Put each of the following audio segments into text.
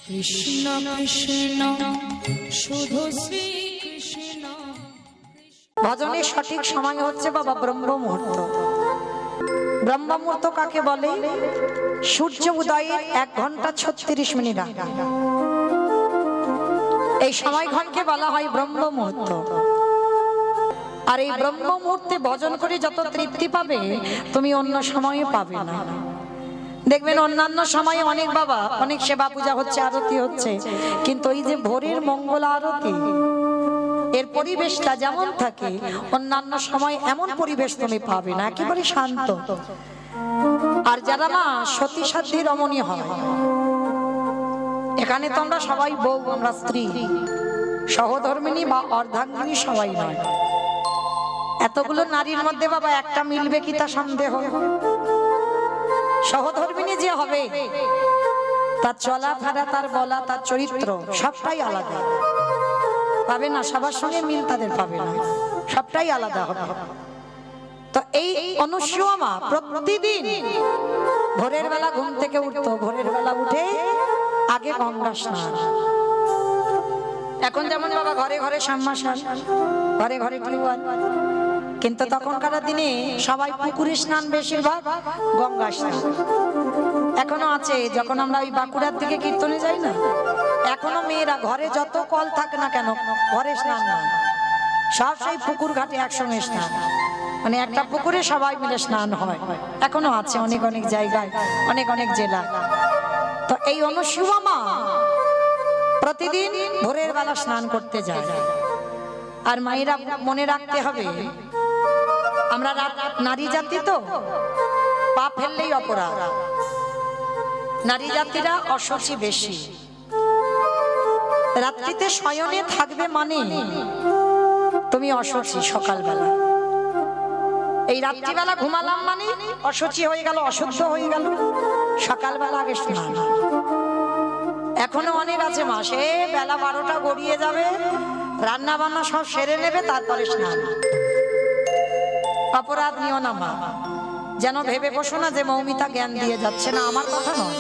কৃষ্ণ কৃষ্ণ শুধু শ্রী কৃষ্ণ। ভজনের সঠিক সময় হচ্ছে বাবা ব্রহ্ম মুহূর্ত। ব্রহ্ম মুহূর্ত কাকে বলে? সূর্য উদয়ের 1 ঘন্টা 36 মিনিট আগে এই সময়ক্ষণকে বলা হয় ব্রহ্ম মুহূর্ত। আর এই ব্রহ্ম মুহূর্তে ভজন করে যত তৃপ্তি পাবে তুমি অন্য সময়ে পাবে না। দেখবেন অন্যান্য সময়ে অনেক বাবা অনেক সেবা পূজা হচ্ছে, আরতি হচ্ছে, কিন্তু এই যে ভোরের মঙ্গল আরতি এর পরিবেশটা যেমন থাকে অন্যান্য সময় এমন পরিবেশ তুমি পাবে না, একেবারে শান্ত। আর যারা না সতী সাধ্যী রমণী হয়, এখানে তো আমরা সবাই বউ, আমরা স্ত্রী, সহধর্মিণী বা অর্ধাঙ্গিনী সবাই নয়। এতগুলো নারীর মধ্যে বাবা একটা মিলবে কি তা সন্দেহ। সহধর্মিণী যে হবে তার চলাফেরা, তার বলা, তার চরিত্র সবটাই আলাদা পাবে না, সবার সঙ্গে মিল তাদের পাবে না, সবটাই আলাদা হবে। তো এই অনুসূয়া মা প্রতিদিন ভোরের বেলা ঘুম থেকে উঠতো, ভোরের বেলা উঠে আগে গঙ্গা স্নান। এখন যেমন বাবা ঘরে ঘরে সাবমার্শাল, ঘরে ঘরে টিউবওয়েল, কিন্তু তখনকার দিনে সবাই পুকুরে স্নান, বেশিরভাগ গঙ্গা স্নান এখনো আছে। যখন আমরা ওই বাঁকুড়ার দিকে কীর্তনে যাই না, এখনো মেয়েরা ঘরে যত কল থাকে না কেন ঘরে স্নান নয়, সব সেই পুকুর ঘাটে একসঙ্গে স্নান, মানে একটা পুকুরে সবাই মিলে স্নান হয়। এখনো আছে অনেক অনেক জায়গায়, অনেক অনেক জেলা। তো এই অনুসূয়া মা প্রতিদিন ভোরের বেলা স্নান করতে যায়। আর মায়েরা মনে রাখতে হবে, আমরা নারী জাতি তো পা ফেললেই অপরাধ। নারী জাতিরা অশুচি বেশি। রাত্রিতে শয়নে থাকবে মানে তুমি অশুচি। সকালবেলা এই রাত্রিবেলা ঘুমালাম মানে অশুচি হয়ে গেল, অশুদ্ধ হয়ে গেল। সকালবেলা আগে স্নান। এখনো অনেক আছে মাসে বেলা 12টা গড়িয়ে যাবে, রান্না বান্না সব সেরে নেবে, তারপরে স্নান। অপরাধ নিও না মা, যেন ভেবে বসো না যে মৌমিতা জ্ঞান দিয়ে যাচ্ছে, না, আমার কথা নয়।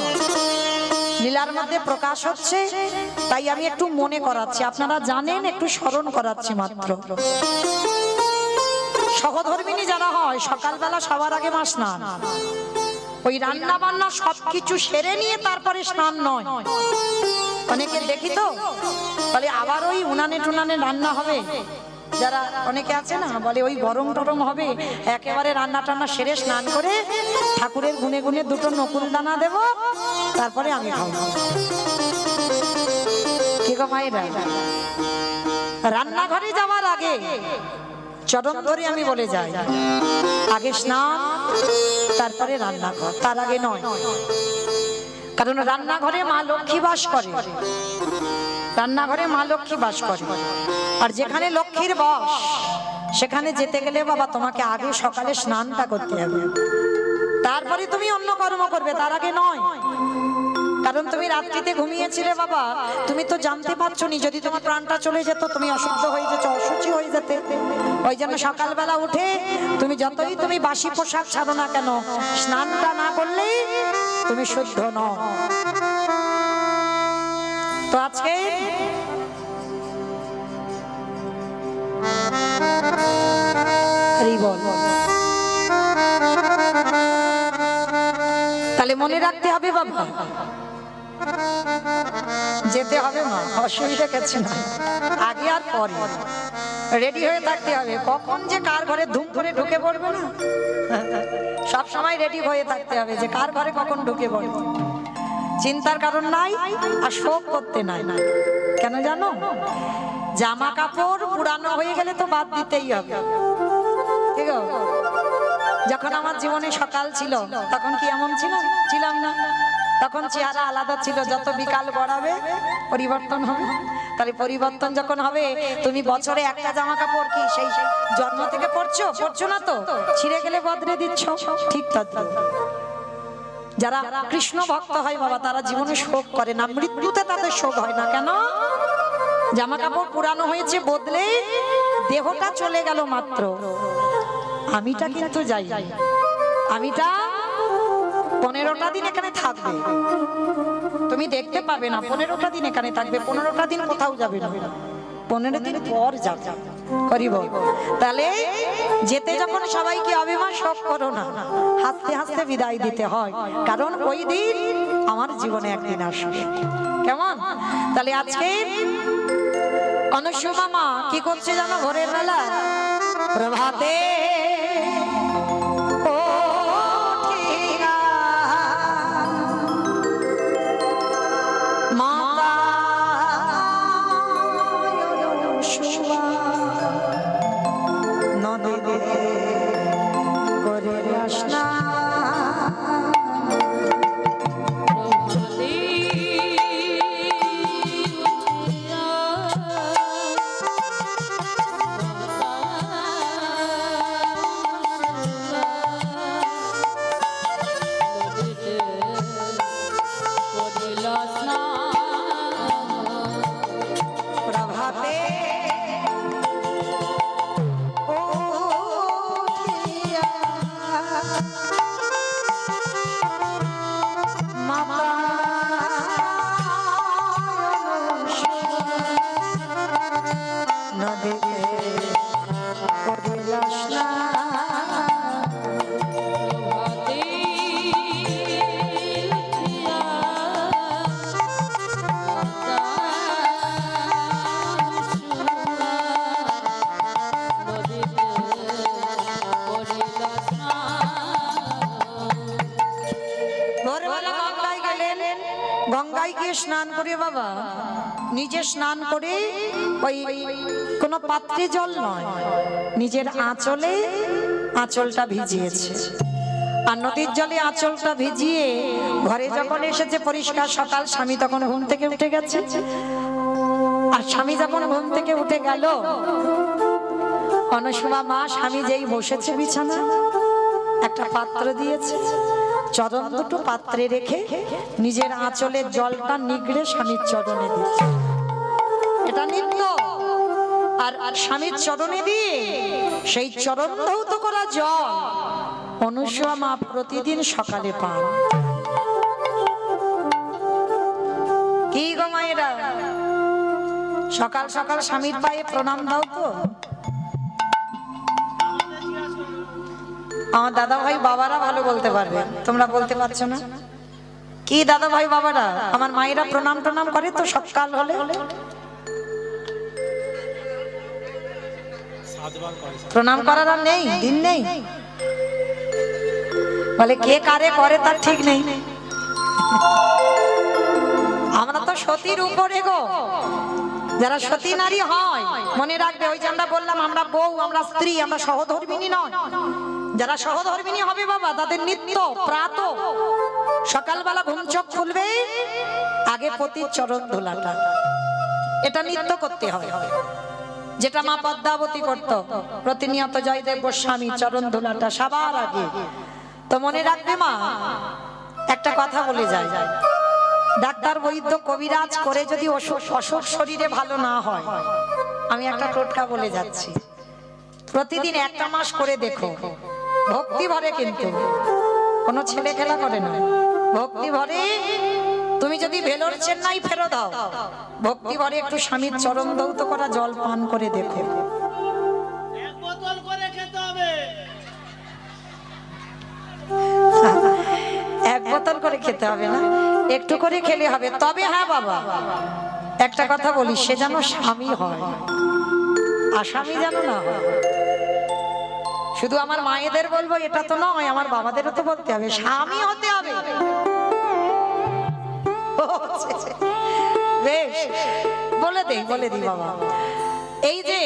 লীলার মধ্যে প্রকাশ হচ্ছে, তাই আমি একটু মনে করাচ্ছি, আপনারা জানেন, একটু স্মরণ করাচ্ছি মাত্র। সহধর্মিণী যারা হয় সকালবেলা সবার আগে মা স্নান। ওই রান্না বান্না সবকিছু সেরে নিয়ে তারপরে স্নান নয়। অনেকে দেখি তো বলে আবার ওই উনানে টুনানে রান্না হবে। যারা অনেকে আছে না বলে ওই গরম টরম হবে, একেবারে রান্না টান্না সেরে স্নান করে ঠাকুরের গুনে গুনে 2টো নকুল দানা দেব, তারপরে আমি খাবো। কি গো মায়েরা, রান্নাঘরে যাওয়ার আগে চরণ ধরে আমি বলে যাই, আগে স্নান তারপরে রান্নাঘর, তার আগে নয়। কারণ রান্নাঘরে মা লক্ষ্মী বাস করে, রান্নাঘরে মা লক্ষ্মী বাস করে। আর যেখানে লক্ষ্মীর বাস সেখানে যেতে গেলে বাবা তোমাকে আগে সকালে স্নানটা করতে হবে, তারপরে তুমি অন্য কর্ম করবে, তার আগে নয়। কারণ তুমি রাত্রিতে ঘুমিয়েছিলে বাবা, তুমি তো জানতে পারছো নি, যদি তোমার প্রাণটা চলে যেত তুমি অশুদ্ধ হয়ে যেত, অশুচি হয়ে যেতে। ওই জন্য সকালবেলা উঠে তুমি যতই তুমি বাসি পোশাক ছাড়ো না কেন, স্নানটা না করলেই তুমি শুদ্ধ নও। তো আজকে তাহলে মনে রাখতে হবে বাবা, যেতে হবে মা, অসুবিধা কিছু না, আগে আর পরে রেডি হয়ে থাকতে হবে। কখন যে কার ঘরে ধুম করে ঢুকে পড়বে না, সব সময় রেডি হয়ে থাকতে হবে যে কার ঘরে কখন ঢুকে পড়বে। চিন্তার কারণ নাই, আর শোক করতে নাই। কেন জানো? জামা কাপড় পুরানো হয়ে গেলে তো বাদ দিতেই হবে। ঠিক আছে? যখন আমার জীবনে সকাল ছিল তখন কি এমন ছিলাম না? তখন চেহারা আলাদা ছিল। যত বিকাল গড়াবে পরিবর্তন হবে। তাহলে পরিবর্তন যখন হবে, তুমি বছরে একটা জামা কাপড় কি সেই জন্ম থেকে পরছো না তো, ছিঁড়ে গেলে বদলে দিচ্ছ। ঠিক তাই যারা কৃষ্ণ ভক্ত হয় বাবা, তারা জীবনে শোক করে না, মৃত্যুতে তাদের শোক হয় না। কেন? জামা কাপড় পুরানো হয়েছে, বদলে দেহটা চলে গেল মাত্র, আমিটা কিন্তু যাই, আমিটা 15টা দিন এখানে থাকবে, তুমি দেখতে পাবে না। 15টা দিন এখানে থাকবে, 15টা দিন কোথাও যাবে না, 15 দিন পর যাবে। করিব তাহলে যেতে যখন সবাইকে অভিমান শোক করো না, হাসতে হাসতে বিদায় দিতে হয়, কারণ ওই দিন আমার জীবনে একদিন আসবে। কেমন? তাহলে আজকে অনুসুমা মা কি করছে জানো? ভোরের বেলা প্রভাতে গঙ্গায় গিয়ে স্নান করে বাবা, নিজে স্নান করে ওই কোনো পাত্রে জল নয়, নিজের আঁচলে আঁচলটা ভিজিয়েছে। আর নদীর জলে আঁচলটা ভিজিয়ে ঘরে যখন এসেছে পরিষ্কার, সকাল স্বামী তখন ঘুম থেকে উঠে গেছে। আর স্বামী যখন ঘুম থেকে উঠে গেল, অনুসুমা মা স্বামী যেই বসেছে বিছানা, একটা পাত্র দিয়েছে, চরণ দুটো পাত্রে রেখে নিজের আঁচলের জলটা নিগড়ে স্বামীর চরণে দিচ্ছে। এটা নিত্য। আর স্বামীর চরণে দিয়ে সেই চরণ ধৌত করা জল অনুসুমা মা প্রতিদিন সকালে পান। কি গো মায়েরা, সকাল সকাল স্বামীর পায়ে প্রণাম দাও তো। আমার দাদা ভাই বাবারা ভালো বলতে পারবে, তোমরা বলতে পারছো না। কি দাদা ভাই বাবারা, আমার মায়েরা প্রণাম টনাম করে তো সকাল হলে? প্রণাম করার আর নেই, দিন নেই। বলে কে কারে করে তার ঠিক নেই। আমরা তো সতীর উপরে গো, যারা সতী নারী হয় মনে রাখবে, ওই যে আমরা বললাম আমরা বউ, আমরা স্ত্রী, আমরা সহধর্মিণী নয়। যারা সহধর্মিণী হবে বাবা, তাদের নিত্য প্রাত সকালবেলা ঘুম চোখ খুলবে, আগে পতির চরণ ধুলাটা, এটা নিত্য করতে হয়। যেটা মা পদ্মাবতী করত প্রতিনিয়ত, জয়দেব গোস্বামী চরণ ধুলাটা সবার আগে। তো মনে রাখবে মা, একটা কথা বলে যায়, ডাক্তার বৈদ্য কবিরাজ করে যদি অসুখ শরীরে ভালো না হয়, আমি একটা টোটকা বলে যাচ্ছি, প্রতিদিন একটা মাস করে দেখো, ভক্তি ভরে, কিন্তু কোনো ছেলে খেলা করে না, ভক্তি ভরে। তুমি যদি ভেলোর চেন্নাই ফেরো দাও, ভক্তি ভরে একটু স্বামীর চরণ ধৌত করা জল পান করে দেখো। এক বোতল করে খেতে হবে, এক বোতল করে খেতে হবে না, একটু করে খেলে হবে। তবে হ্যাঁ বাবা, একটা কথা বলি, সে যেন স্বামী হয়, আসামি যেন না হয়। শুধু আমার মায়েদের বলবো এটা তো নয়, আমার বাবাদেরও তো বলতে হবে, স্বামী হতে হবে। বেশ, বলে দিই বাবা। এই যে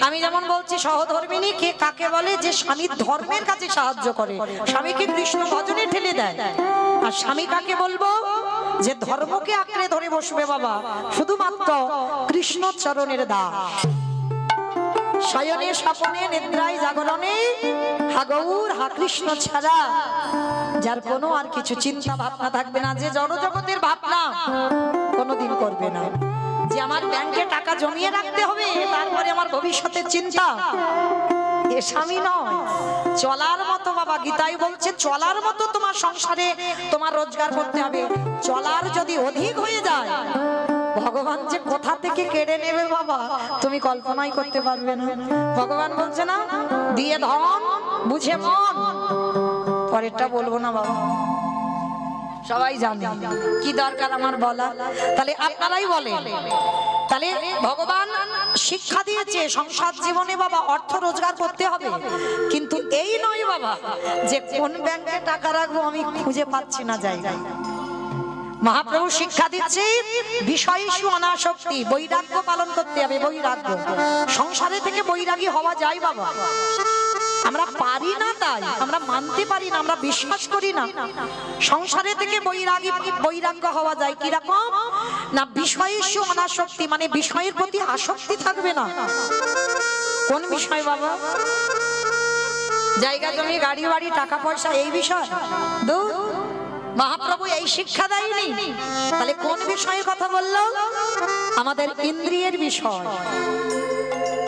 আমি যেমন বলছি সহধর্মিণী কে কাকে বলে, যে স্বামীর ধর্মের কাছে সাহায্য করে, স্বামীকে কৃষ্ণ ভজনে ঠেলে দেয়। আর স্বামী কাকে বলবো, যে ধর্মকে আঁকড়ে ধরে বসবে বাবা, শুধুমাত্র কৃষ্ণ চরণের দাস। শয়নে স্বপনে নিদ্রায় জাগরণে হা গৌর হা কৃষ্ণ ছাড়া যার কোনো আর কিছু চিন্তা ভাবনা থাকবে না, যে জড়জগতের ভাবনা কোনোদিন করবে না, যে আমার ব্যাংকে টাকা জমিয়ে রাখতে হবে তারপরে আমার ভবিষ্যতের চিন্তা, এ স্বামী নয়। চলার মতো বাবা, গীতাই বলছে চলার মতো তোমার সংসারে তোমার রোজগার করতে হবে। চলার যদি অধিক হয়ে যায়, ভগবান যে কোথা থেকে কেড়ে নেবে বাবা, তুমি কল্পনাই করতে পারবে না। ভগবান বলছে না, দিয়ে ধন বুঝে মন। পরেরটা বলবো না বাবা, সবাই জানে কি দরকার আমার বলা, তাহলে আপনারাই বলেন। তাহলে ভগবান শিক্ষা দিয়েছে সংসার জীবনে বাবা অর্থ রোজগার করতে হবে, কিন্তু এই নয় বাবা যে কোন ব্যাংকে টাকা রাখবো আমি খুঁজে পাচ্ছি না জায়গায়। মহাপ্রভু শিক্ষা দিচ্ছে বিষয় ইস্যু অনাসক্তি, বৈরাগ্য পালন করতে হবে। বৈরাগ্য, সংসারে থেকে বৈরাগী হওয়া যায় বাবা, আমরা পারি না, তাই আমরা মানতে পারি না, আমরা বিশ্বাস করি না। সংসারে থেকে বৈরাগ্য হওয়া যায় কিরকম না, বিষয় ইস্যু অনাসক্তি, মানে বিষয়ের প্রতি আসক্তি থাকবে না। কোন বিষয় বাবা? জায়গা জমি গাড়ি বাড়ি টাকা পয়সা এই বিষয়? দূর, মহাপ্রভু এই শিক্ষা দেয়নি। তাহলে কোন বিষয়ের কথা বললো? আমাদের ইন্দ্রিয়ের বিষয়,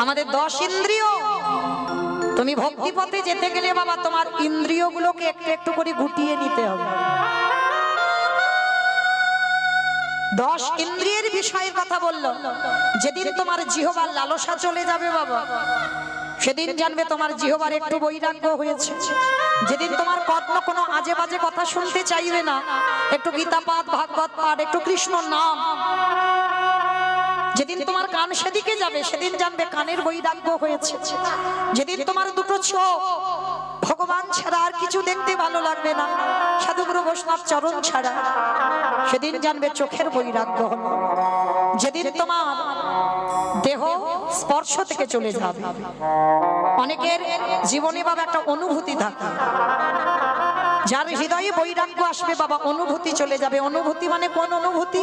আমাদের 10 ইন্দ্রিয়। তুমি ভক্তি পথে যেতে গেলে বাবা তোমার ইন্দ্রিয়গুলোকে একটু একটু করে গুটিয়ে নিতে হবে। 10 ইন্দ্রিয়ের বিষয়ের কথা বললো। যেদিন তোমার জিহ্বার লালসা চলে যাবে বাবা, সেদিন জানবে তোমার জিহ্বার একটু বৈরাগ্য হয়েছে। যেদিন তোমার কর্ণ কোনো আজে বাজে কথা শুনতে চাইবে না, একটু গীতা পাঠ, ভাগবত পাঠ, একটু কৃষ্ণ নাম, যেদিন তোমার কান সেদিকে যাবে, সেদিন জানবে কানের বৈরাগ্য হয়েছে। যেদিন তোমার দুটো চোখ ভগবান ছাড়া আর কিছু দেখতে ভালো লাগবে না, সাধুগুরু বৈষ্ণব চরণ ছাড়া, সেদিন জানবে চোখের বৈরাগ্য হলো। যেদিন তোমার দেহ স্পর্শ থেকে চলে যাবে, অনেকের জীবনে বাবা একটা অনুভূতি থাকে, যার হৃদয়ে বৈরাগ্য আসবে বাবা অনুভূতি চলে যাবে। অনুভূতি মানে কোন অনুভূতি?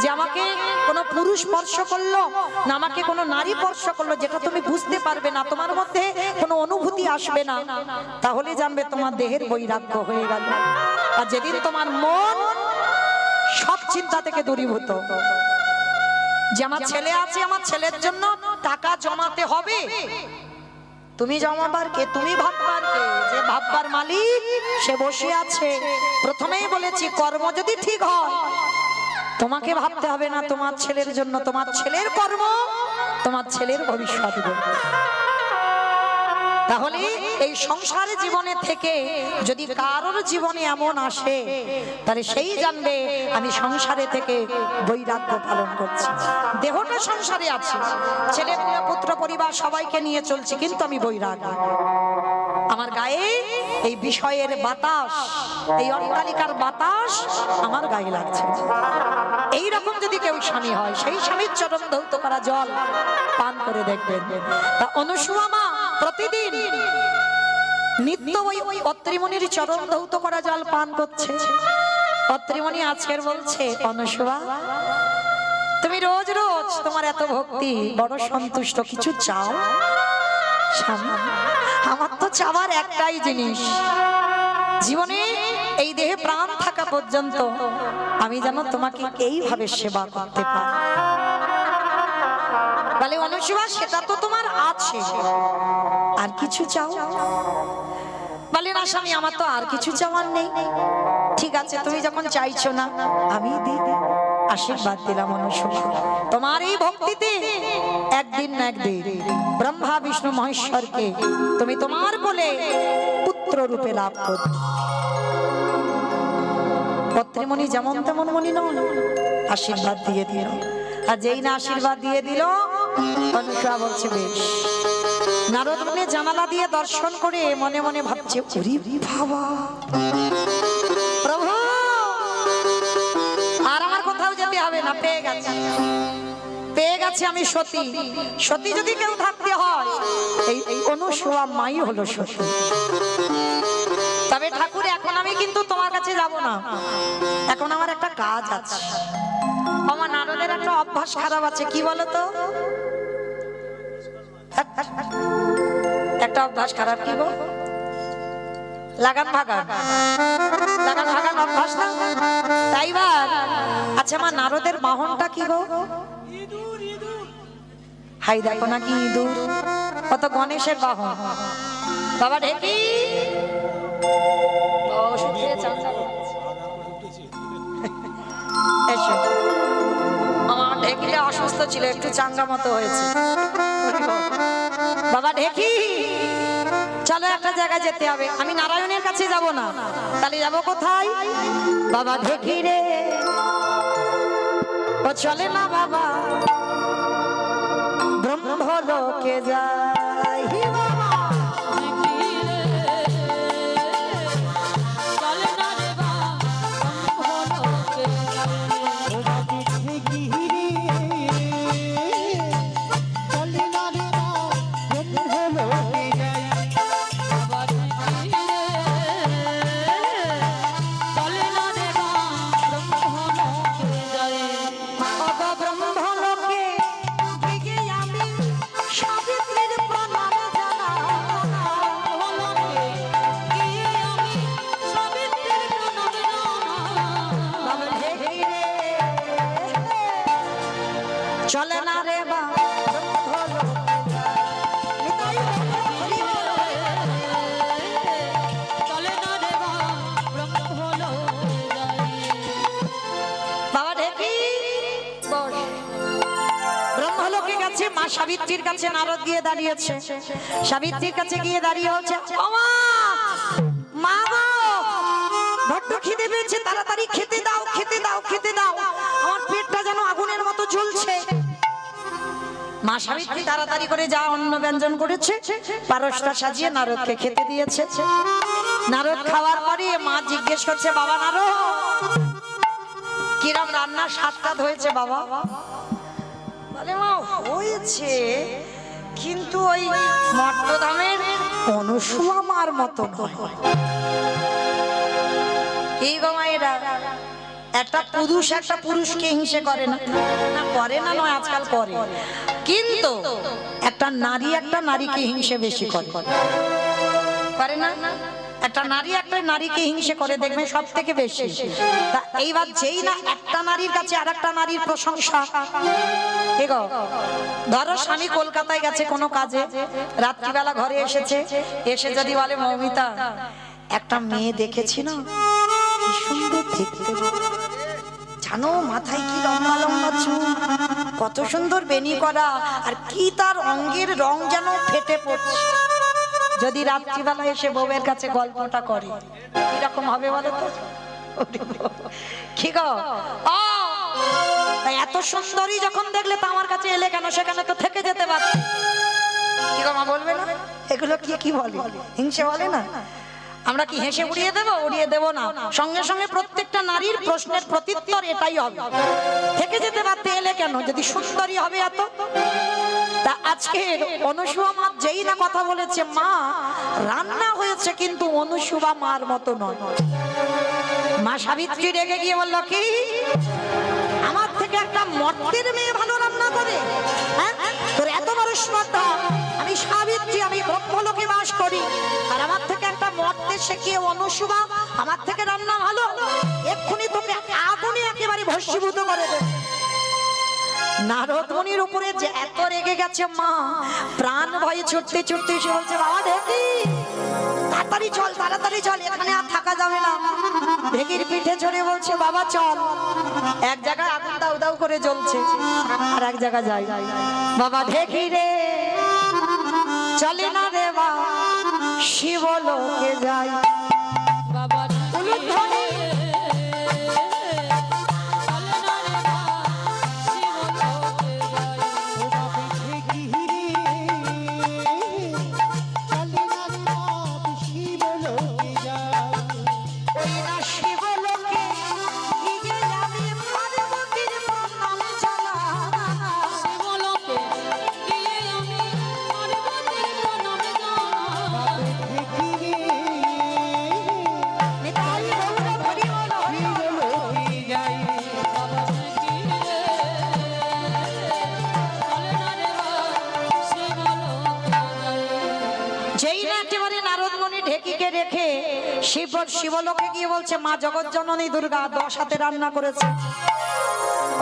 যে আমাকে কোনো পুরুষ স্পর্শ করলো না আমাকে কোনো নারী স্পর্শ করলো, যেটা তুমি বুঝতে পারবে না, তোমার মধ্যে কোনো অনুভূতি আসবে না, তাহলে জানবে তোমার দেহের বৈরাগ্য হয়ে গেল। আর যেদিন তোমার মন সব চিন্তা থেকে দূরীভূত, যে আমার ছেলে আছে, আমার ছেলের জন্য টাকা জমাতে হবে, তুমি জমাবার কে? তুমি ভাববার কে? যে ভাববার মালিক সে বসে আছে। প্রথমেই বলেছি কর্ম যদি ঠিক হয়, তোমাকে ভাবতে হবে না তোমার ছেলের জন্য, তোমার ছেলের কর্ম তোমার ছেলের ভবিষ্যৎ গড়বে। তাহলে এই সংসার জীবনে থেকে যদি কারোর জীবনে এমন আসে, তাহলে সেই জানবে আমি সংসারে থেকে বৈরাগ্য পালন করছি। দেহটা সংসারে আছে, ছেলে পুত্র পরিবার সবাইকে নিয়ে চলছি, কিন্তু আমি বৈরাগ্য। আমার গায়ে এই বিষয়ের বাতাস, এই অট্টালিকার বাতাস আমার গায়ে লাগছে। এই রকম যদি কেউ স্বামী হয়, সেই স্বামীর চরণ ধৌত করা জল পান করে দেখবেন। তা অনুসূয়া মা প্রতিদিন নিত্য ওই অত্রিমণির চরণ ধৌত করা জল পান করছে। অত্রিমণি আজকের বলছে, অনুসূয়া তুমি রোজ রোজ তোমার এত ভক্তি, বড় সন্তুষ্ট, কিছু চাও? স্বামী, আমার তো চাওয়ার একটাই জিনিস, জীবনে এই দেহে প্রাণ থাকা পর্যন্ত আমি যেন তোমাকে এইভাবে সেবা করতে পারি। বলে অনুসূয়া সেটা তো তোমার আছে, আর কিছু চাও? বলে না স্বামী, আমার তো আর কিছু চাওয়ার নেই। ঠিক আছে, তুমি যখন চাইছো না আমি দিই, আশীর্বাদ দিলাম অনুসূয়া, তোমার এই ভক্তিতে একদিন না একদিন ব্রহ্মা বিষ্ণু মহেশ্বরকে তুমি তোমার কোলে পুত্র রূপে লাভ করবে। পত্রমণি যেমন তেমন মনি নয়, আশীর্বাদ দিয়ে দিল। আর যেই না আশীর্বাদ দিয়ে দিল, অনুসূয়া বলছে বেশ। নারদ মুনি জানালা দিয়ে দর্শন করে মনে মনে ভাবছে, ওরে বাবা, প্রভু আর আমার কোথাও যেতে হবে না, পেয়ে গেছে, পেয়ে গেছে আমি সতী। সতী যদি কেউ থাকতে হয়, এই অনুসূয়া মাই হলো সতী। তবে ঠাকুর এখন আমি কিন্তু তোমার কাছে যাব না, এখন আমার একটা কাজ আছে। আমার নারদের একটা অভ্যাস খারাপ আছে, কি বলতো? একটা অভ্যাস খারাপ, কি গো? লাগান ভাগান, লাগান ভাগান অভ্যাস না? তাই বা আচ্ছা, আমার নারদের বাহনটা কি গো? হাই দেখো না কি ইঁদুর, কত গণেশের বাহন। বাবা ঢেকি বাবা ওষুধ খেয়ে চাঙ্গা হয়েছে। এসো, আমার ঢেকিটা অসুস্থ ছিল, একটু চাঙ্গা মতো হয়েছে। বাবা ঢেকি, চলো একটা জায়গায় যেতে হবে। আমি নারায়ণের কাছে যাব না, তাহলে যাব কোথায়? বাবা ঢেকি রে, ও চলে না বাবা ব্রহ্মলোকে যাই। বাবা চলে না রে বা বাবা ঢেকি বস। ব্রহ্মলোকে গেছে, মা সাবিত্রীর কাছে নারদ গিয়ে দাঁড়িয়েছে। সাবিত্রীর কাছে গিয়ে দাঁড়িয়ে হচ্ছে, ওমা মা গো, বড্ড খিদে পেয়েছে, তাড়াতাড়ি খেতে দাও, খেতে দাও, খেতে দাও, আমার পেটটা যেন আগুনের মতো জ্বলছে। মা সাবিত্রী তাড়াতাড়ি করে যা অন্ন ব্যঞ্জন করেছে, পারসটা সাজিয়ে নারদকে খেতে দিয়েছে। নারদ খাওয়ার পরে মা জিজ্ঞেস করছে, বাবা নারদ কিরম রান্নার স্বাদটা হয়েছে বাবা? বলে মা হয়েছে, কিন্তু ওই মট্টধামের অনুসুয়া মার মতো নয়। এই গো মায়েরা, একটা পুরুষকে হিংসে করে না, না করে না নয়, আজকাল করে, কিন্তু একটা নারীকে হিংসে বেশি করে, পারে না? একটা নারীকে হিংসে করে, দেখবে সব থেকে বেশি। তা এইবার যেই না একটা নারীর কাছে আর একটা নারীর প্রশংসা, ধরো স্বামী কলকাতায় গেছে কোনো কাজে, রাত্রিবেলা ঘরে এসেছে, এসে যদি বলে মৌমিতা একটা মেয়ে দেখেছি না, কি সুন্দর দেখতে, জানো মাথায় কি লম্বা লম্বা চুল, কত সুন্দর বেনি করা, আর কি তার অঙ্গের রং যেন ফেটে পড়ছে। যদি রাত্রিবেলা এসে বউয়ের কাছে গল্পটা করে, কিরকম হবে বলো তো? কি গো, এত সুন্দরী যখন দেখলে তো আমার কাছে এলে কেন? সেখানে তো থেকে যেতে পারত। কি গো মা বলবে না? এগুলো কি বলে? হিংসে বলে না? আমরা কি হেসে উড়িয়ে দেবো? উড়িয়ে দেবো না, সঙ্গে সঙ্গে প্রত্যেকটা নারীর প্রশ্নের প্রত্যুত্তর এটাই হবে, থেকে যেতে পারতে এলে কেন যদি সুন্দরী হবে এত? তা আজকে অনুসুয়া মা যেই না কথা বলেছে, মা রান্না হয়েছে কিন্তু অনুসুয়া মার মতো নয়। মা সাবিত্রী রেগে গিয়ে বলল, কি আমার থেকে একটা মর্তের মেয়ে ভালো রান্না করে? হ্যাঁ, তোর এত বড় স্পর্ধা? আমি সাবিত্রী, আমি ব্রহ্মলোকে বাস করি, আর আমার থেকে একটা মর্তের শিখিয়ে অনুসুয়া আমার থেকে রান্না ভালো? এক্ষুনি তোকে আগুনে একেবারে ভস্মীভূত করে দেব। নারদ মুনির উপরে যে এত রেগে গেছে, মা প্রাণ ভয়ে ছুটতে ছুটতে এসে বলছে, বাবা ঢেকি তাড়াতাড়ি চল, তাড়াতাড়ি চল, এখানে আর থাকা যাবে না। ঢেকির পিঠে চড়ে বলছে, বাবা চল। এক জায়গায় আগুন দাউ দাউ করে জ্বলছে, আর এক জায়গায় যাই। বাবা ঢেকি রে, চলে না রে বা শিবলোকে যাই। বাবা উলুধ্বনি ঢেকিকে রেখে শিবলোকে গিয়ে বলছে, মা জগৎ জননী দুর্গা 10 হাতে রান্না করেছে।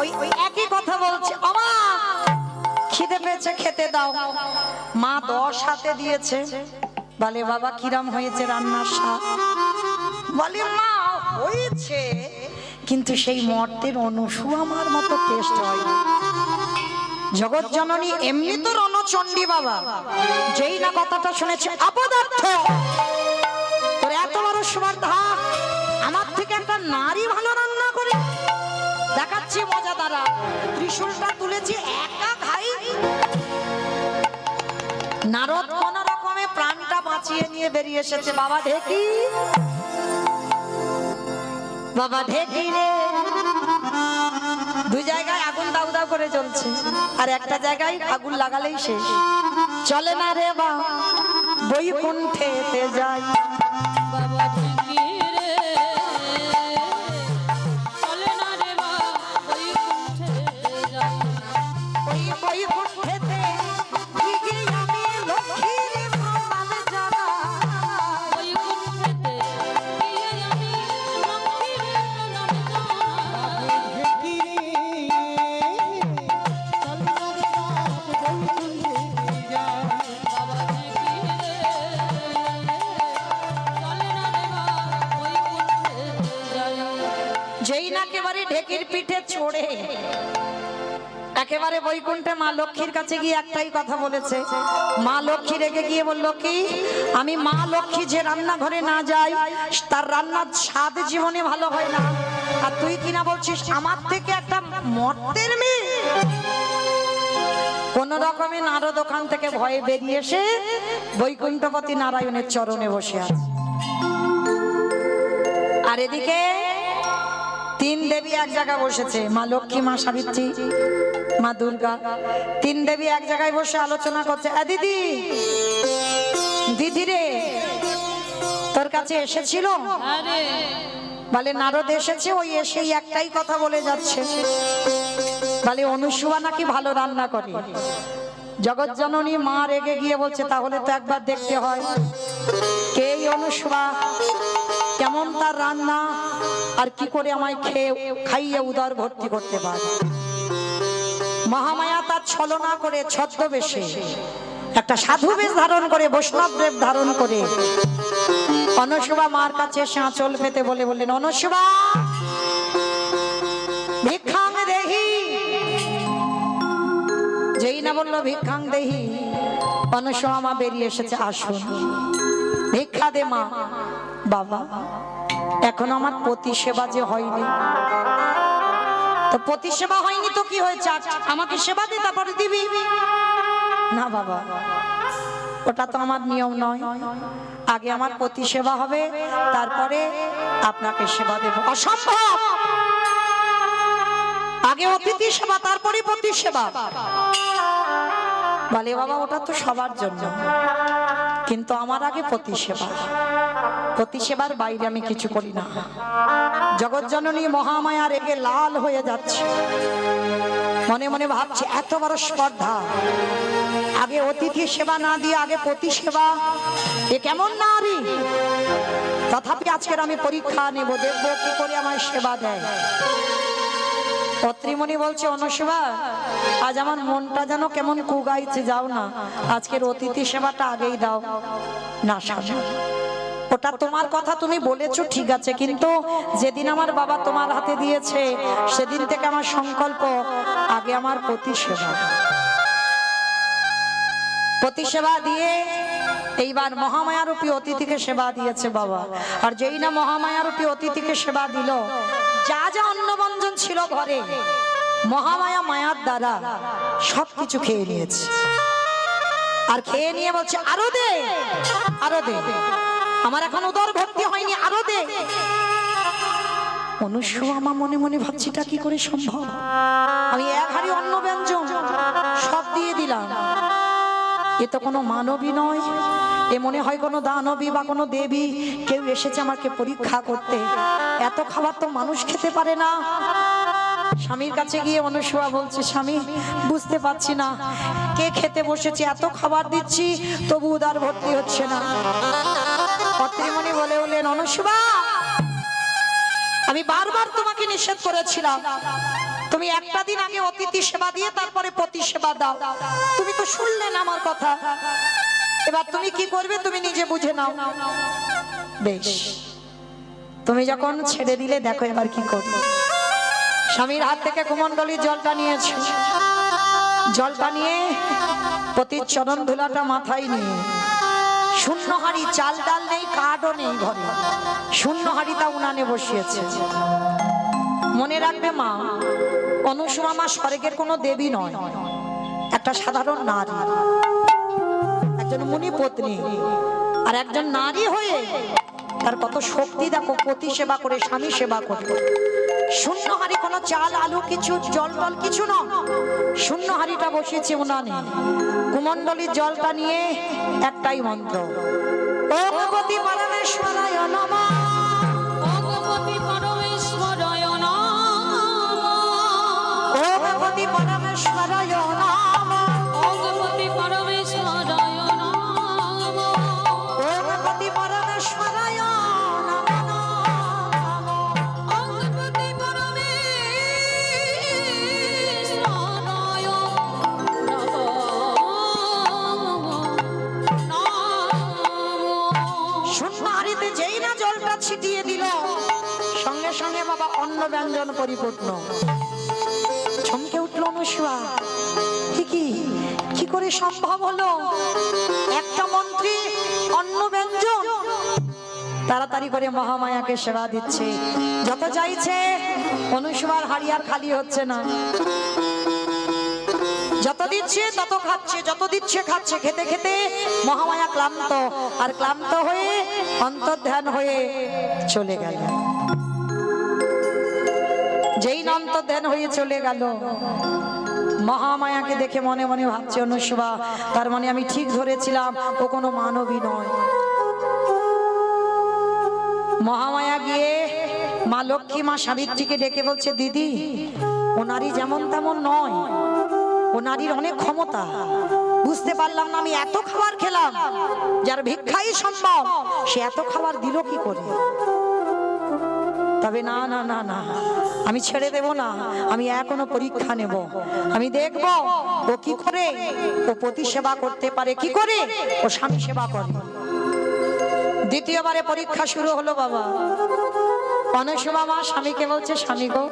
ওই একই কথা বলছে, আমা খিদে পেয়েছে খেতে দাও। মা 10 হাতে দিয়েছে, বলে বাবা কিরম হয়েছে রান্নার স্বাদ? বলে মা হয়েছে, কিন্তু সেই মর্তের অনুসু আমার মতো টেস্ট হয়নি। জগৎ জননী এমনি তো রণচণ্ডী বাবা, যেই না কথাটা শুনেছে অপদার্থ, তোর এত বড় সুবর্ধা, আমার থেকে একটা নারী ভালো রান্না করে দেখাচ্ছি মজা দ্বারা। ত্রিশূলটা তুলেছি একা খাই। নারদ কোন রকমে প্রাণটা বাঁচিয়ে নিয়ে বেরিয়ে এসেছে। বাবা ঢেকি, বাবা ঢেকি রে। দুই জায়গায় আগুন দাউ দাউ করে চলছে, আর একটা জায়গায় আগুন লাগালেই শেষ। চলে না রে বা বৈকুণ্ঠেতে যাই। বাবা ঢেকি রে, চলে না রে মা বৈকুণ্ঠে যাই। ওই বৈকুণ্ঠেতে গিয়ে আমি লক্ষ্মীর প্রণাম জানাই। বৈকুণ্ঠেতে গিয়ে আমি লক্ষ্মীর প্রণাম জানাই। বাবা ঢেকি রে, চলে না রে মা বৈকুণ্ঠে যাই। যেই না একেবারে ঢেকির পিঠে চড়ে একেবারে বৈকুণ্ঠে মা লক্ষ্মীর কাছে গিয়ে একটাই কথা বলেছে। মা লক্ষ্মী রেগে গিয়ে বলল কি, আমি মা লক্ষ্মী যে রান্নাঘরে না যাই তার রান্নার স্বাদ জীবনে ভালো হয় না, আর তুই কিনা বলছিস আমার থেকে একটা মর্তের মেয়ে। কোন রকমে নারদ ওখান থেকে ভয়ে বেরিয়ে এসে বৈকুণ্ঠপতি নারায়ণের চরণে বসে আছে। আর এদিকে তিন দেবী এক জায়গায় বসেছে, মা লক্ষ্মী, মা সাবিত্রী, মা দুর্গা। তিন দেবী এক জায়গায় বসে আলোচনা করছে। দিদি, দিদি রে, তোর কাছে এসেছিল? আরে বলে নারদ এসেছে, ওই এসেই একটাই কথা বলে যাচ্ছে, বলে অনুসুয়া নাকি ভালো রান্না করে। জগৎ জননী মা রেগে গিয়ে বলছে তাহলে তো একবার দেখতে হয় কে এই অনুসুয়া, কেমন তার রান্না, আর কি করে আমায় খাইয়ে উদর ভর্তি করতে পারে। মহামায়া তার ছলনা করে ছদ্মবেশে একটা সাধু বেশ ধারণ করে, বৈষ্ণব দেব ধারণ করে অনুসুয়া মার কাছে এসে আঁচল পেতে বললেন, অনুসুয়া ভিক্ষাং দেহি। যেই না বললো ভিক্ষাং দেহি, অনুসুয়া মা বেরিয়ে এসেছে, আসুন ভিক্ষা দে মা। বাবা এখন আমার পতি সেবা যে হয়নি, তো পতি সেবা হয়নি তো কি হয়েছে, আমাকে সেবা দে তারপরে দিবি না। বাবা ওটা তো আমার নিয়ম নয়, আগে আমার পতি সেবা হবে তারপরে আপনাকে সেবা দেব। অসম্ভব, আগে অতিথি সেবা তারপরে পতি সেবা। বলে বাবা ওটা তো সবার জন্য, কিন্তু আমার আগে পতি সেবা। পতি সেবার বাইরে আমি কিছু করি না। জগৎ জননী মহামায়া রেগে লাল হয়ে যাচ্ছে, মনে মনে ভাবছে এত বড় স্পর্ধা, আগে অতিথি সেবা না দিয়ে আগে পতি সেবা, এ কেমন নারী। তথাপি আজকের আমি পরীক্ষা নেব, দেখবো কি করে আমায় সেবা দেয়। পত্রীমণি বলছে অনুসুয়া আজ আমার মনটা যেন কেমন কুগাইছে, যাও না আজকের অতিথি সেবাটা আগেই দাও। না শাশা, ওটা তোমার কথা তুমি বলেছো ঠিক আছে, কিন্তু যেদিন আমার বাবা তোমার হাতে দিয়েছে সেদিন থেকে আমার সংকল্প আগে আমার পতি সেবা। পতি সেবা দিয়ে এইবার মহামায়ারূপী অতিথিকে সেবা দিয়েছে বাবা। আর যেই না মহামায়ারূপী অতিথিকে সেবা দিল, যা যা অন্নবঞ্জন ছিল ঘরে মহামায়া মায়ার দ্বারা সবকিছু খেয়ে নিয়েছে। আর খেয়ে নিয়ে বলছে আরো দে, আরো দে, আমার এখন উদর ভর্তি হয়নি, আরো দে। অনুসুয়া আমার মনে মনে ভাবছিটা কি করে সম্ভব, আমি এক হাড়ি অন্ন ব্যঞ্জন সব দিয়ে দিলাম, এ তো কোনো মানবী নয়, এ মনে হয় কোনো দানবী বা কোনো দেবী কেউ এসেছে আমাকে পরীক্ষা করতে। এত খাবার তো মানুষ খেতে পারে না। স্বামীর কাছে গিয়ে অনুসুয়া বলছে স্বামী বুঝতে পারছি না কে খেতে বসেছে, এত খাবার দিচ্ছি তবু উদার ভর্তি হচ্ছে না। পত্রীমণি বলে বললেন অনুসুয়া আমি বারবার তোমাকে নিষেধ করেছিলাম, তুমি একটা দিন আগে অতিথি সেবা দিয়ে তারপরে পতি সেবা দাও, তুমি তো শুনলে না আমার কথা। এবার তুমি কি করবে তুমি নিজে বুঝে নাও। বেশ, তুমি যখন ছেড়ে দিলে দেখো এবার কি করবে। স্বামীর হাত থেকে কুমণ্ডলীর জলটা নিয়েছে, জলটা নিয়ে পতির চরণ ধুলাটা মাথায় নিয়ে শূন্য হাঁড়ি, চাল ডাল নেই, কাঠও নেই ঘরে, শূন্য হাঁড়িটা উনানে বসিয়েছে। মনে রাখবে মা, অনুসুমা মা স্বর্গের কোনো দেবী নয়, একটা সাধারণ নারী, একজন মুনি পত্নী। আর একজন নারী হয়ে তার কত শক্তি দেখো, পতি সেবা করে, স্বামী সেবা করে। শূন্য হাঁড়ি, কোনো চাল আলু কিছু জল টল কিছু না, শূন্য হাঁড়িটা বসিয়েছে উনানে। কুমণ্ডলীর জলটা নিয়ে একটাই মন্ত্র, ওম পতি পরমেশ্বরায় নমঃ, ওম পতি পরমেশ্বরায় নমঃ, ওম পতি পরমেশ্বরায় নমঃ, ওম পতি পরমেশ্বরায় নমঃ, ওম পতি পরমেশ্বরায় নমঃ, ওম পতি পরমেশ্বরায় নমঃ। শূন্য হাঁড়িতে যেই না জলটা ছিটিয়ে দিল, সঙ্গে সঙ্গে বাবা অন্ন ব্যঞ্জন পরিপূর্ণ। চমকে উঠল অনুসুয়া, কি করে সম্ভব হলো? একটা মন্ত্রী অন্ন ব্যঞ্জন। তাড়াতাড়ি করে মহামায়াকে সেবা দিচ্ছে, যত চাইছে অনুসুয়ার হাড়ি আর খালি হচ্ছে না। যত দিচ্ছে তত খাচ্ছে, যত দিচ্ছে খাচ্ছে, খেতে খেতে মহামায়া ক্লান্ত, আর ক্লান্ত হয়ে অন্তর্ধান হয়ে চলে গেল। যেই না অন্তর্ধান হয়ে চলে গেল, মহামায়াকে দেখে মনে মনে ভাবছে অনুসুয়া, তার মানে আমি ঠিক ধরেছিলাম, ও কোনো মানবী নয়। মহামায়া গিয়ে মা লক্ষ্মী, মা সাবিত্রীকে ডেকে বলছে, দিদি, ও নারী যেমন তেমন নয়, ও নারীর অনেক ক্ষমতা। বুঝতে পারলাম না, আমি এত খাবার খেলাম, যার ভিক্ষাই সম্ভব, সে এত খাবার দিল কি করে? তবে না না না না, আমি ছেড়ে দেব না, আমি এখনো পরীক্ষা নেব, আমি দেখব ও কি করে ও পতি সেবা করতে পারে, কি করে ও স্বামী সেবা করে। দ্বিতীয়বারে পরীক্ষা শুরু হলো বাবা। অনুসুমা মা স্বামীকে বলছে, স্বামী গো,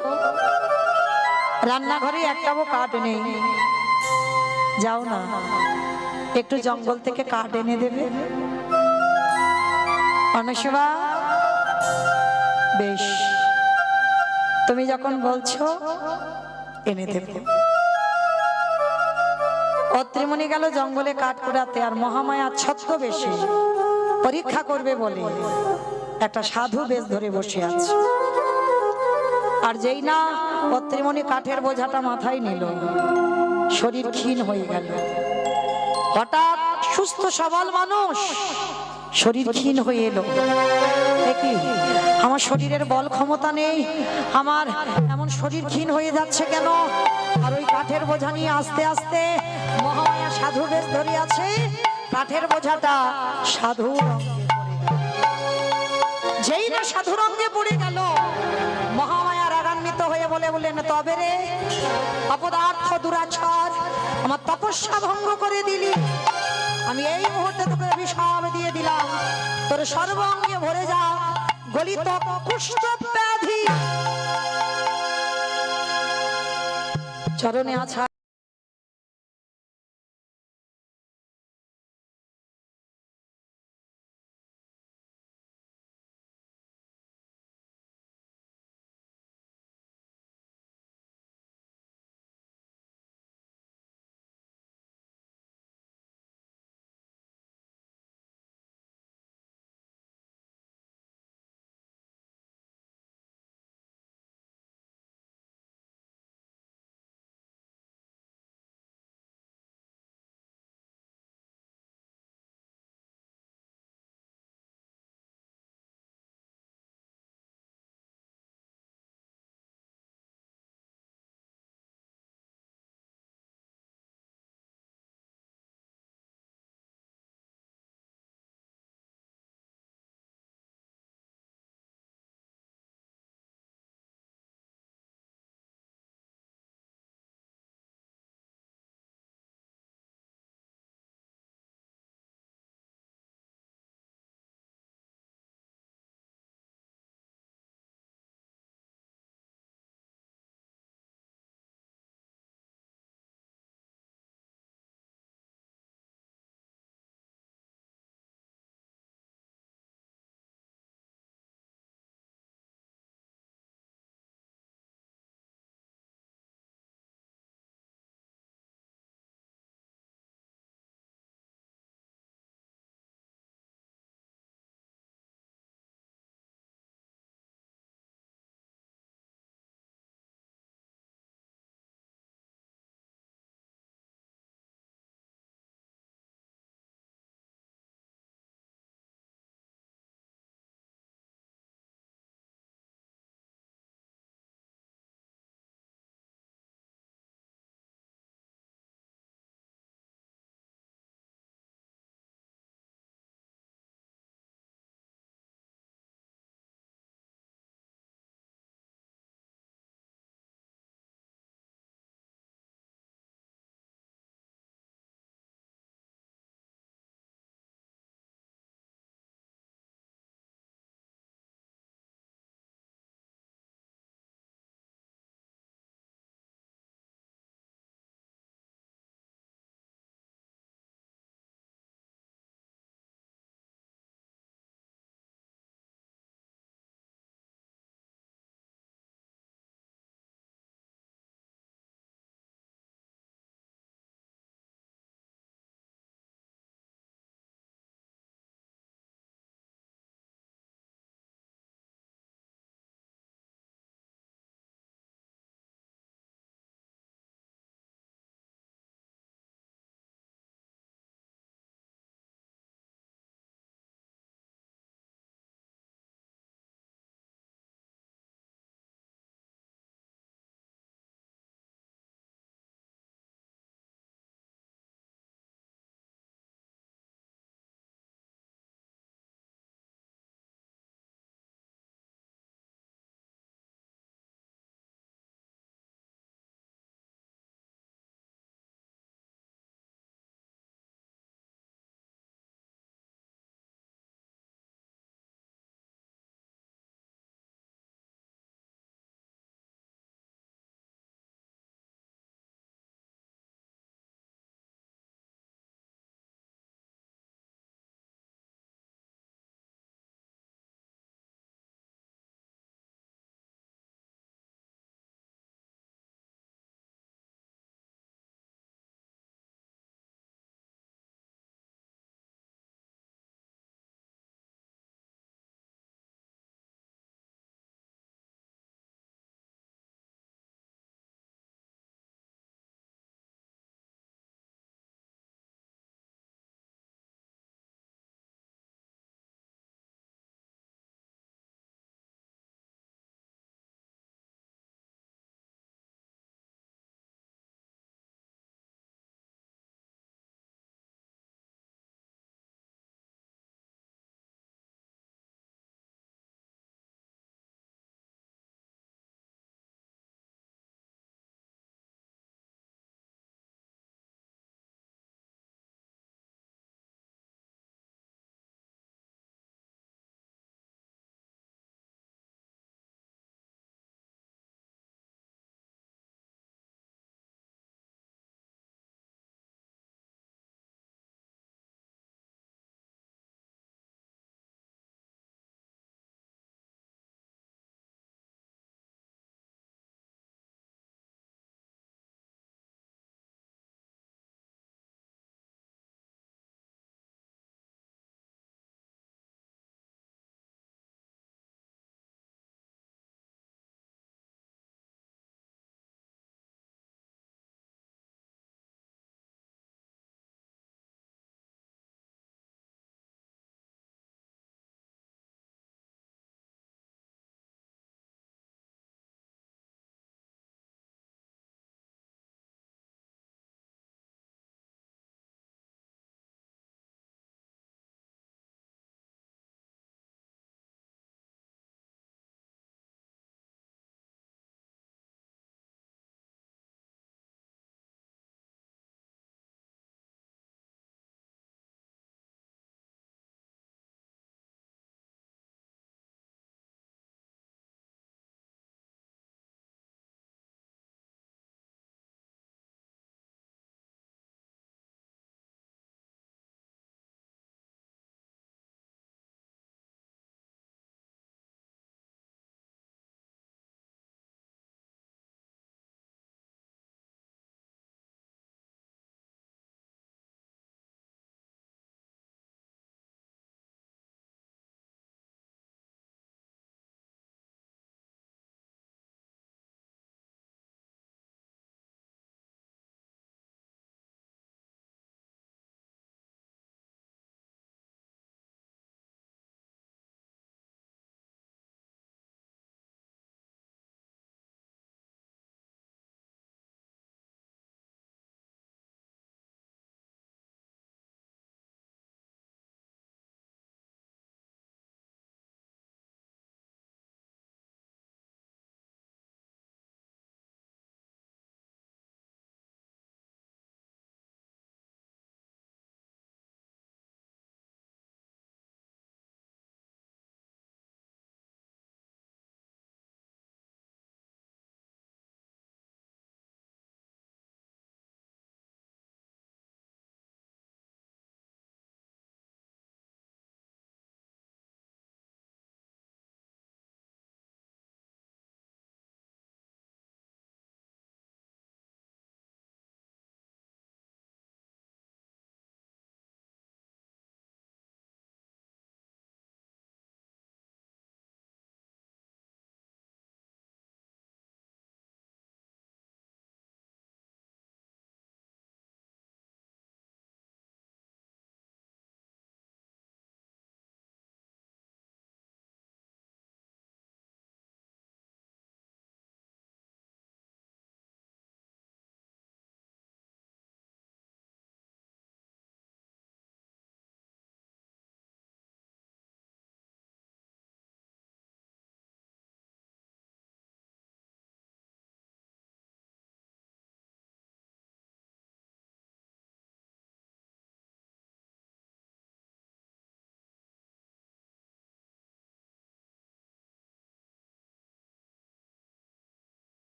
রান্নাঘরে একটাও কাঠ নেই, যাও না একটু জঙ্গল থেকে কাঠ এনে দেবে। অনুসুমা, বেশ, তুমি যখন বলছো এনে দেব। অত্রিমণি গেল জঙ্গলে কাঠ কুড়াতে, আর মহামায়া ছদ্মবেশে পরীক্ষা করবে বলে একটা সাধু বেশ ধরে বসে আছে। আর যেই না অত্রিমণি কাঠের বোঝাটা মাথায় নিল, শরীর ক্ষীণ হয়ে গেল। হঠাৎ সুস্থ সবল মানুষ, শরীর ক্ষীণ হয়ে এলো। দেখি আমার শরীরের বল ক্ষমতা নেই, আমার এমন শরীর ক্ষীণ হয়ে যাচ্ছে কেন? আর ওই কাঠের বোঝা নিয়ে আস্তে আস্তে মহামায়া সাধু বেশ ধরে আছে, কাঠের বোঝাটা সাধু যেই না সাধু রঙে পড়ে গেল, মহামায়া রাগান্বিত হয়ে বললেন, তবে রে অপদার্থ দুরাচার, আমার তপস্যা ভঙ্গ করে দিলি, আমি এই মুহূর্তে তোকে অভিশাপ দিয়ে দিলাম, তোর সর্বাঙ্গে ভরে যা গলিত কুষ্ঠ ব্যাধি, চরণে আছা।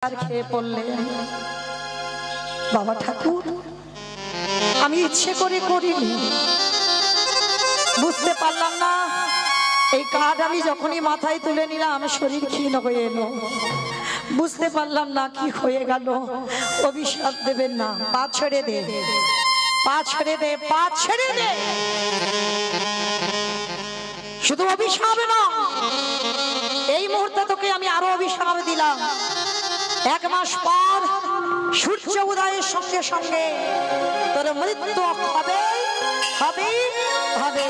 আর খেয়ে পড়লেন। বাবা ঠাকুর, আমি ইচ্ছে করে করিনি, বুঝতে পারলাম না এই কার্ড আমি যখনই মাথায় তুলে নিলাম শরীর ক্ষীণ হয়ে এলো, বুঝতে পারলাম না কি হয়ে গেল। অভিশাপ দেবেন না, পা ছেড়ে দে, পা ছেড়ে দে, পা ছেড়ে দে। শুধু অভিশাপ না, এই মুহূর্তে তোকে আমি আরো অভিশাপ দিলাম। 1 মাস পর সূর্য উদয়ের সঙ্গে সঙ্গে তোর মৃত্যু হবে, হবে, হবে।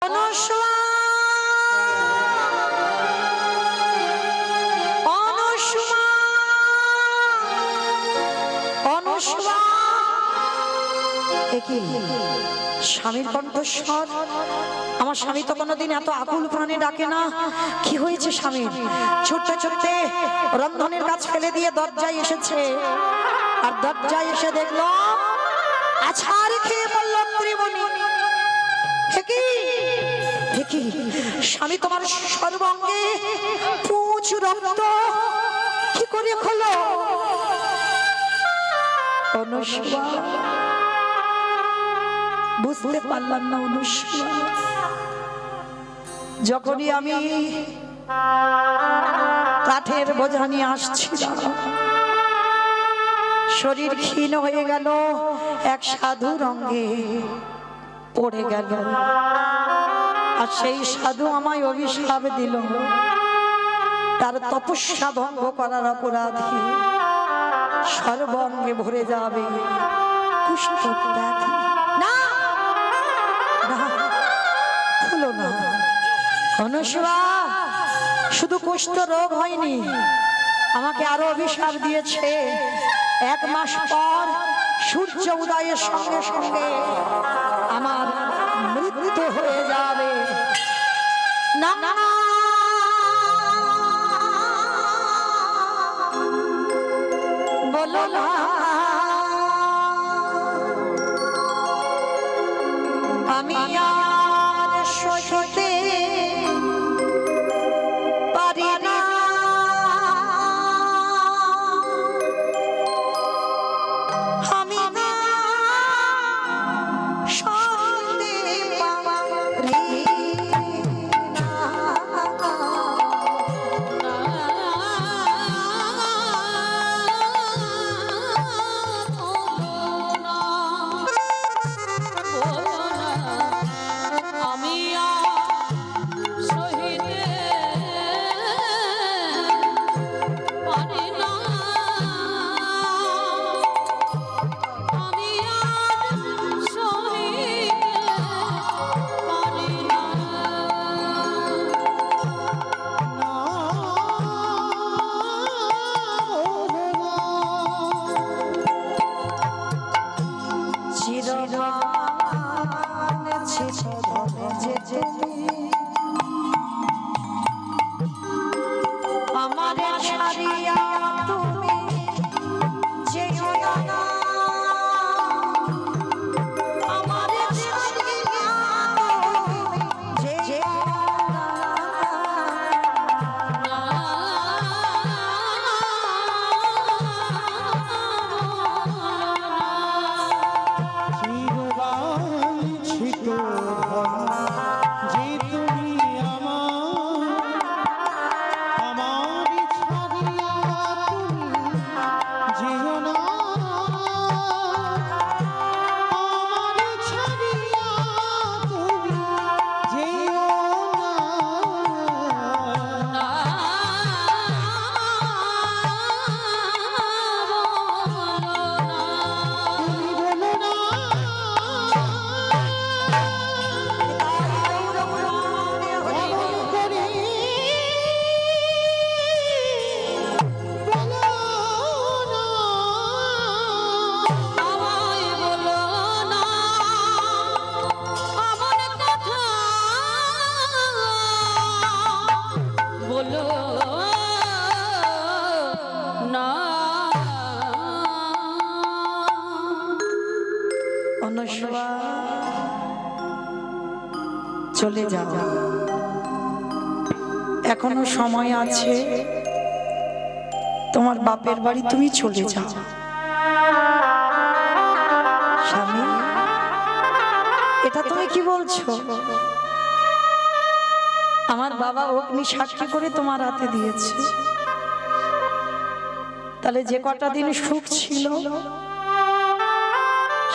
অনুসুয়া, অনুসুয়া, অনুসুয়া। এ কি স্বামীর কণ্ঠস্বর? আমার স্বামী তো কোনোদিন এত আকুল প্রাণে ডাকে না। কি হয়েছে স্বামীর? ছুটতে ছুটতে রন্ধনের কাজ ফেলে দিয়ে দরজায় এসেছে, আর দরজায় এসে দেখলো আছাড় খেয়ে পড়ল ত্রিমণি। স্বামী তোমার সর্বাঙ্গে পুঁজ রক্ত কি করে হলো? অনুসুয়া, বুঝতে পারলাম না অনুসুয়া। যখনই আমি কাঠের বোঝা নিয়ে আসছিলাম, শরীর ক্ষীণ হয়ে গেল, এক সাধু রঙে পড়ে গেল। আর সেই সাধু আমায় অভিশাপ দিল, তার তপস্যা ভঙ্গ করার অপরাধে সর্বাঙ্গে ভরে যাবে কুষ্ঠ ব্যাধি। না না, হলো না অনুসুয়া, শুধু কুষ্ঠ রোগ হয়নি, আমাকে আরো অভিশাপ দিয়েছে। 1 মাস পর সূর্য উদয়ের সঙ্গে সঙ্গে আমার মৃত্যু হয়ে যাবে। না না, বলো না, আমি আর সইতে পারি না। আমি না সইতে পারি না। আমি আর সহিতে পারি না, আমি আর সহিতে পারি না। চিরদিন ছিছধনে যে আমারে ছাড়িয়া তুমি যেও না, আমারে ছাড়িয়া তুমি যেও না। চিরবাঞ্ছিত যে তুমি আমার ছাড়িয়া তুমি যেও না, আমার ছাড়িয়া তুমি যেও না। আমায় বলো না আমার কথা, বলো না। অনুসুয়া, চলে যাও, এখনো সময় আছে। তোমার বাপের বাড়ি তুমি চলে যাও। স্বামী, এটা তুমি কি বলছো? আমার বাবা অগ্নি সাক্ষী করে তোমার হাতে দিয়েছে, তাহলে যে কটা দিন সুখ ছিল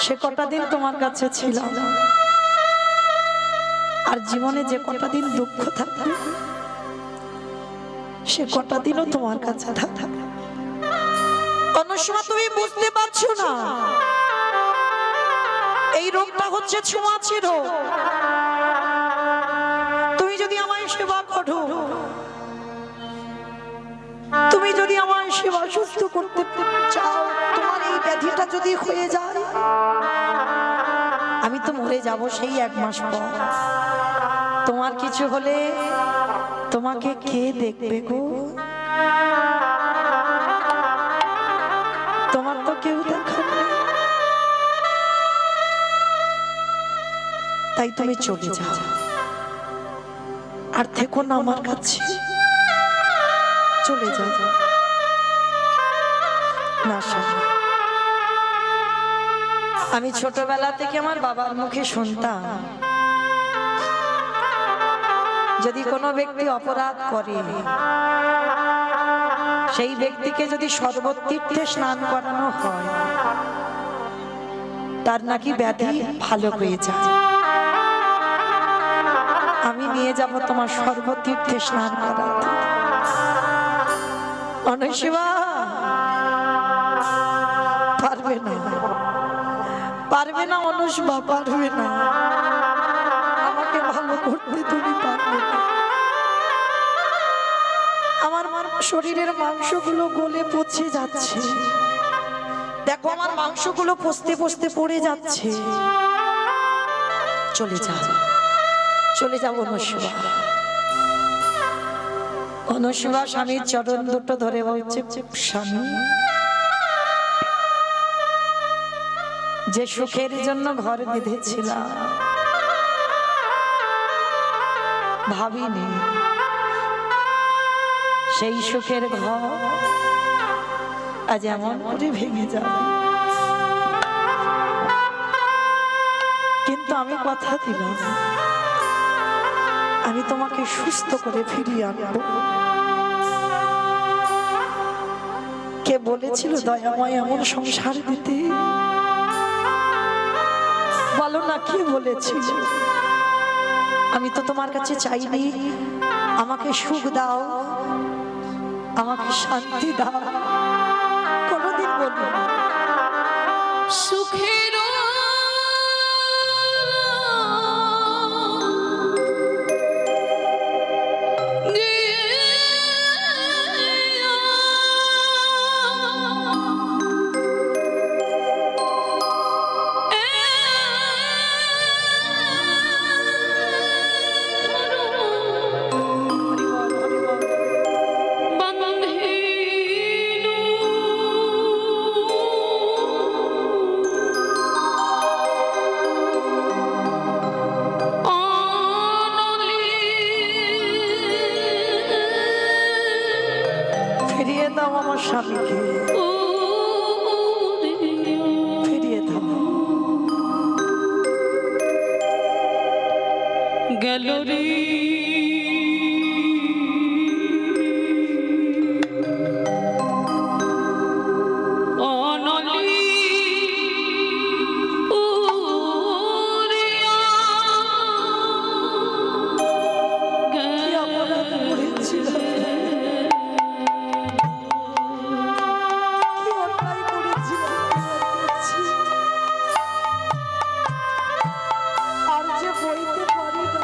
সে কটা দিন তোমার কাছে ছিল, আর জীবনে যে কটা দিন দুঃখ থাকবে সে কটা দিনও তোমার কাছে থাকবে। অনুসুয়া, তুমি বুঝতে পারছো না এই রোগটা হচ্ছে ছোঁয়াচে রোগ। সেবা সুস্থ করতে চাও, তোমার এই ব্যাধিটা যদি হয়ে যায়, আমি তো মরে যাব সেই 1 মাস পর। তোমার কিছু হলে তোমাকে কে দেখবে গো? তোমার তো কেউ দেখাবে না। তাই তুমি চলে যাও, আর থেকো না আমার কাছে। চলে যাও না স্বামী। আমি ছোটবেলা থেকে আমার বাবার মুখে শুনতাম, যদি কোনো ব্যক্তি অপরাধ করে, সেই ব্যক্তিকে যদি সর্বতীর্থে স্নান করানো হয়, তার নাকি ব্যাধি ভালো হয়ে যায়। আমি নিয়ে যাব তোমার সর্বতীর্থে স্নান করাতে। অনুশিবা পারবে না, পারবে না অনুশিবা, পারবে না। আমাকে ভালো করতে তুমি পারবে না। আমার শরীরের মাংসগুলো গলে পচে যাচ্ছে, দেখো আমার মাংসগুলো পচতে পচতে পড়ে যাচ্ছে। চলে যাও, চলে যাও অনুশিবা। অনুশিবা স্বামীর চরণ দুটো ধরে বলছে, স্বামী, যে সুখের জন্য ঘর বেঁধেছিলাম, ভাবিনি সেই সুখের ঘর আজ এমন করে ভেঙে যাবে। কিন্তু আমি কথা দিলাম, আমি তোমাকে সুস্থ করে ফিরিয়ে আনবো। কে বলেছিল দয়াময় এমন সংসার দিতে? বলো না, কে বলেছিল? আমি তো তোমার কাছে চাইনি আমাকে সুখ দাও, আমাকে শান্তি দাও, কোনোদিন বলবো না। সুখের ফিরিয়ে দাও আমার স্বামীকে, ফিরিয়ে দাও। গেল রে অনলি উড়িয়া কি অপরাধ করেছিলাম, কি অন্যায় করেছিলাম, আর যে বইতে পারি না।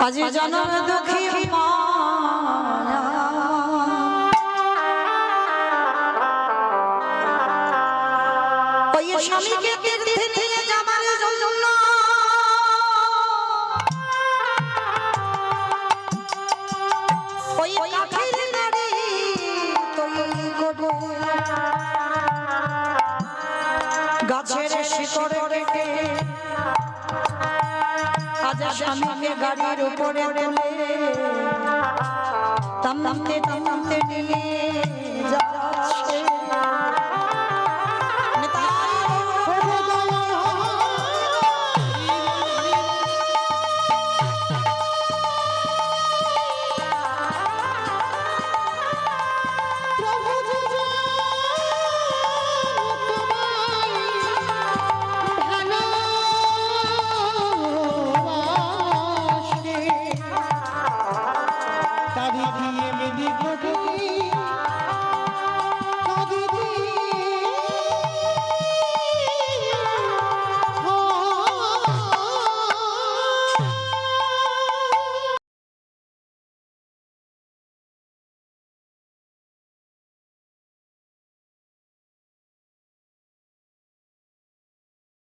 আজ জনম দুঃখী মায়া ওই স্বামীকে তীর্থে নিয়ে যাবার জন্য ওই কাঠের গাড়ি তৈরি করবো গাছের শিকড়ে কেটে আজ স্বামীকে গাড়ির উপরে তুলে টানতে টানতে নিয়ে